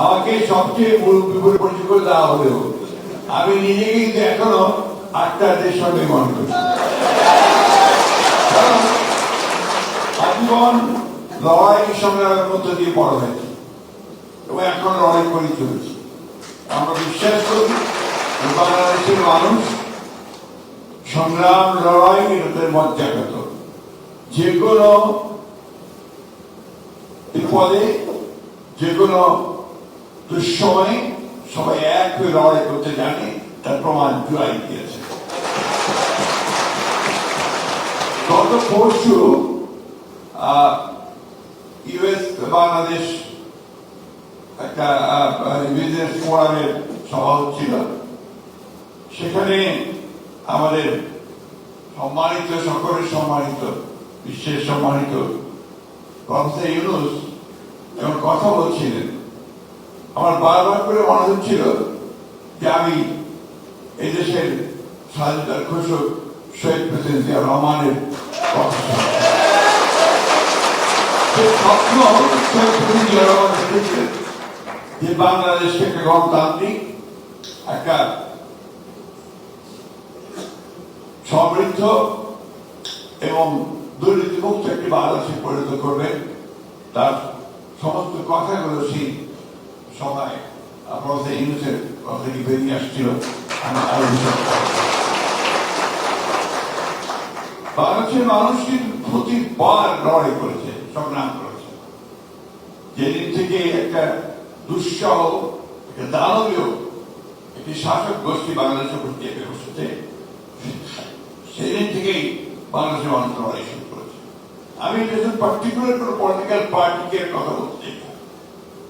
আমাকে সবচেয়ে মুরব্বী বলে পরিচয় করে দেওয়া হলেও আমি নিজেকে কিন্তু এখনো 8টা দেশ সঙ্গে মনে করছি। আজীবন লড়াই সংগ্রামের মধ্য দিয়ে বড় হয়েছে এবং এখন লড়াই করে চলেছি। আমরা বিশ্বাস করি বাংলাদেশের মানুষ সংগ্রাম লড়াই এদের মজ্জাগত, যে কোনো বিপদে যে কোনো দুঃসময়ে সবাই এক হয়ে লড়াই করতে জানে, তার প্রমাণ জুলাই দিয়েছে। গত পরশু ইউএস বাংলাদেশ একটা বিজনেস ফোরামের সভা হচ্ছিল। সেখানে আমাদের সম্মানিত, সকলের সম্মানিত, বিশ্বের সম্মানিত প্রফেসর ইউনূস এমন কথা বলছিলেন, আমার বারবার করে মনে হচ্ছিল যে আমি এই দেশের স্বাধীনতার ঘোষক শহীদ প্রেসিডেন্ট জিয়া রহমানের কথা স্বপ্ন জিয়া রহমান দেখেছিলেন যে বাংলাদেশকে একটা গণতান্ত্রিক, একটা সমৃদ্ধ এবং দুর্নীতিমুক্ত একটি বাংলাদেশে পরিণত করবেন। তার সমস্ত কথাগুলো সেই সময় প্রফেসর ইউনূসের কথা থেকে বেরিয়ে আসছিল। বাংলাদেশের মানুষ কিন্তু প্রতিবার লড়াই করেছে, সংগ্রাম করেছে। যেদিন থেকে একটা দুঃসহ, একটা দানবীয় একটি শাসক গোষ্ঠী বাংলাদেশের উপর চেপে বসেছে, সেদিন থেকেই বাংলাদেশের মানুষ লড়াই শুরু করেছে। আমি পার্টিকুলার কোনো পলিটিক্যাল পার্টিকে কথা বলতে চাই না,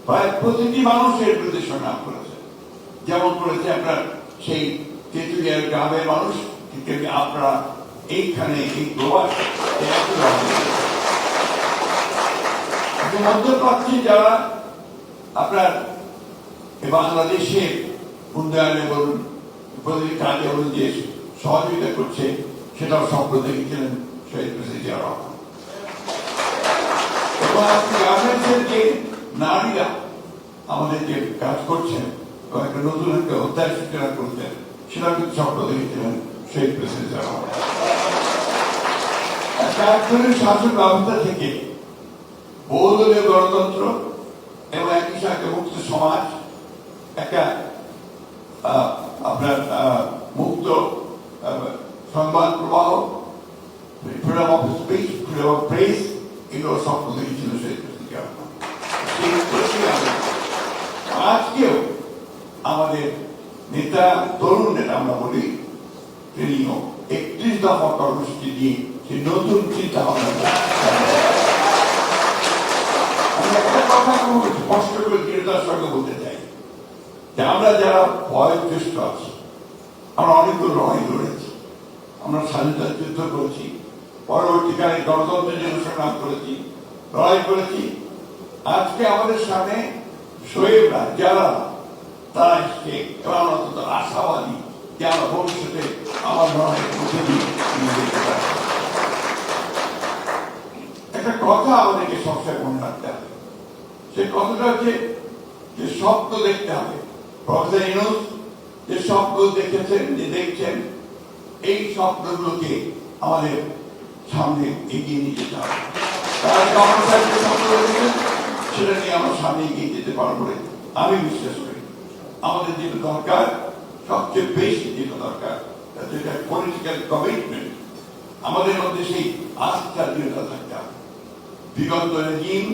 প্রায় প্রতিটি মানুষ এর বিরুদ্ধে সংগ্রাম করেছে। যেমন করেছে আপনার সেই তেঁতুলিয়ার গ্রামের মানুষ, আপনারা এইখানে এই প্রবাস মধ্যপ্রাচ্যে যারা আপনার বাংলাদেশের উন্নয়নে বলুন, প্রতিটি কাজে বলুন যে সহযোগিতা করছে, সেটাও স্বপ্ন দেখেছিলেন শহীদ প্রেসিডেন্ট জিয়া রহমান। এবং আজকে গার্মেন্টসের যে নারীরা আমাদের যে কাজ করছেন এবং একটা নতুন একটা অধ্যায় সূচনা করতেন, সেটা কিন্তু স্বপ্ন দেখেছিলেন শহীদ প্রেসিডেন্ট জিয়া রহমান। একজনের শাসন ব্যবস্থা থেকে বহুদলীয় গণতন্ত্র এবং একই সাথে মুক্ত সমাজ, একটা আপনার মুক্ত সংবাদ প্রবাহ, freedom of speech, freedom of press, এগুলো স্বপ্ন দেখেছিল শহীদ প্রেসিডেন্ট জিয়া রহমান। আজকেও আমাদের নেতা, তরুণ নেতা আমরা বলি, তিনিও 31 দফা কর্মসূচি দিয়ে সেই নতুন চিন্তা ভাবনা। আমি একটা কথা খুব স্পষ্ট করে দৃঢ়তার সঙ্গে বলতে চাই যে আমরা যারা বয়োজ্যেষ্ঠ আছি, আমরা অনেকগুলো লড়াই লড়েছি, আমরা স্বাধীনতার যুদ্ধ করেছি, পরবর্তীকালে গণতন্ত্রের জন্য সংগ্রাম করেছি, লড়াই করেছি। আজকে আমাদের সামনে শহীদরা যারা তারা এসছে এবং আমরা অত্যন্ত আশাবাদী যে আমরা ভবিষ্যতে আমার লড়াইয়ের মধ্যে দিয়ে যেতে পারি। একটা কথা আমাদেরকে সবসময় মনে রাখতে হবে, সেই কথাটা হচ্ছে যে স্বপ্ন দেখতে হবে। প্রফেসর ইউনূস যে স্বপ্ন দেখেছেন, যে দেখছেন, এই স্বপ্নগুলোকে আমাদের সামনে এগিয়ে নিয়ে যেতে হবে। তারা যে স্বপ্ন দেখেছেন সেটা নিয়ে আমরা সামনে এগিয়ে যেতে পারবো বলে আমি বিশ্বাস করি। আমাদের যেটা দরকার, সবচেয়ে বেশি যেটা দরকার, যেটা পলিটিক্যাল কমিটমেন্ট, আমাদের মধ্যে সেই আস্থা দৃঢ়তা থাকতে হবে। বিগত রেজিম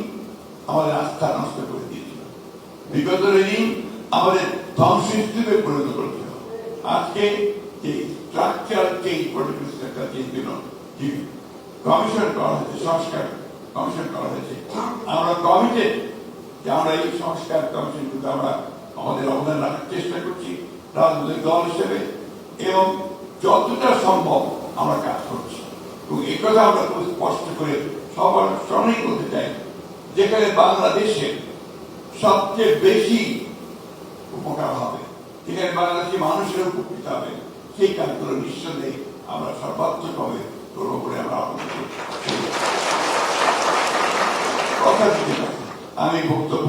আমাদের আস্থা নষ্ট করে দিয়েছিল, বিগত রেজিম আমাদের ধ্বংসস্তূপে পরিণত করেছিল। আজকে যে structural change, political structural change জন্য যে কমিশন করা হয়েছে, সংস্কার কমিশন করা হয়েছে, আমরা কমিটেড যে আমরা এই সংস্কার কমিশনগুলো আমরা আমাদের অবদান রাখার চেষ্টা করছি রাজনৈতিক দল হিসেবে, এবং যতটা সম্ভব আমরা কাজ করছি। এবং এই কথা আমরা খুব স্পষ্ট করে সবার সঙ্গেই বলতে চাই, যেখানে বাংলাদেশের সবচেয়ে বেশি উপকার হবে, যেখানে বাংলাদেশি মানুষের উপকৃত হবে, সেই কাজগুলো নিঃসন্দেহে আমরা সর্বাত্মকভাবে করবো বলে আমরা কথা দিতে পারি। আমি বক্তব্য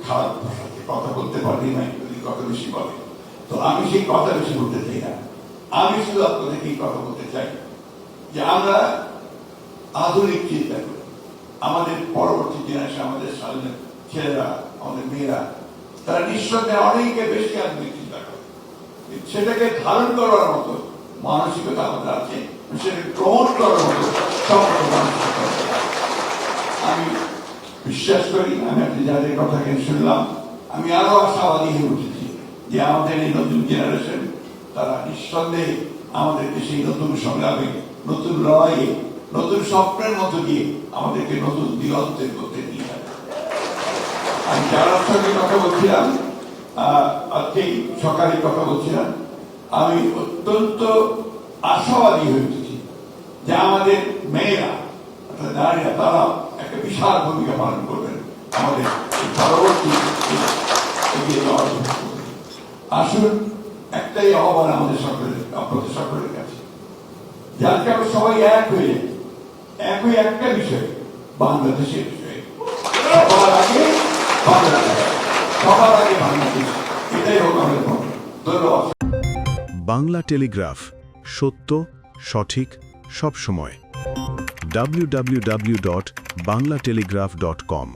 খারাপ ভাষাতে কথা বলতে পারি না, যদি কথা বেশি বলে। তো আমি সেই কথা বেশি বলতে চাই না। আমি শুধু আপনাদেরকে কথা বলতে চাই যে আমরা আধুনিক চিন্তা করি। আমাদের পরবর্তী জেনারেশন, আমাদের সামনে ছেলেরা, আমাদের মেয়েরা, তারা নিঃসন্দেহে অনেকে বেশি আধুনিক চিন্তা করে। সেটাকে ধারণ করার মতো মানসিকতা আমাদের আছে, সেটাকে গ্রহণ করার মতো সম্পূর্ণ মানসিকতা আছে। আমি বিশ্বাস করি, আমি আপনি যাদের কথা শুনলাম, আমি আরো আশাবাদী হয়ে উঠেছি যে আমাদের এই নতুন জেনারেশন তারা নিঃসন্দেহে আমাদেরকে সেই নতুন সংগ্রামে, নতুন লড়াইয়ে, নতুন স্বপ্নের মধ্যে দিয়ে আমাদেরকে নতুন দিগন্তের মধ্যে নিয়ে যাবে। আমি যার সঙ্গে কথা বলছিলাম, আজকেই সকালে কথা বলছিলাম, আমি অত্যন্ত আশাবাদী হয়ে উঠেছি যে আমাদের মেয়েরা, নারীরা, তারা একটা বিশাল ভূমিকা পালন করবেন আমাদের পরবর্তী এগিয়ে যাওয়ার জন্য। আসুন, একটাই আহ্বান আমাদের সকলের, আপনাদের সকলের কাছে, যাতে আমরা সবাই এক হয়ে একই একটা বিষয়, বাংলাদেশের বিষয়ে। সবার আগে বাংলাদেশ, সবার আগে বাংলাদেশ, এটাই হোক আমাদের ধন্যবাদ। বাংলা টেলিগ্রাফ, সত্য, সঠিক, সব সময়। www.banglatelegraph.com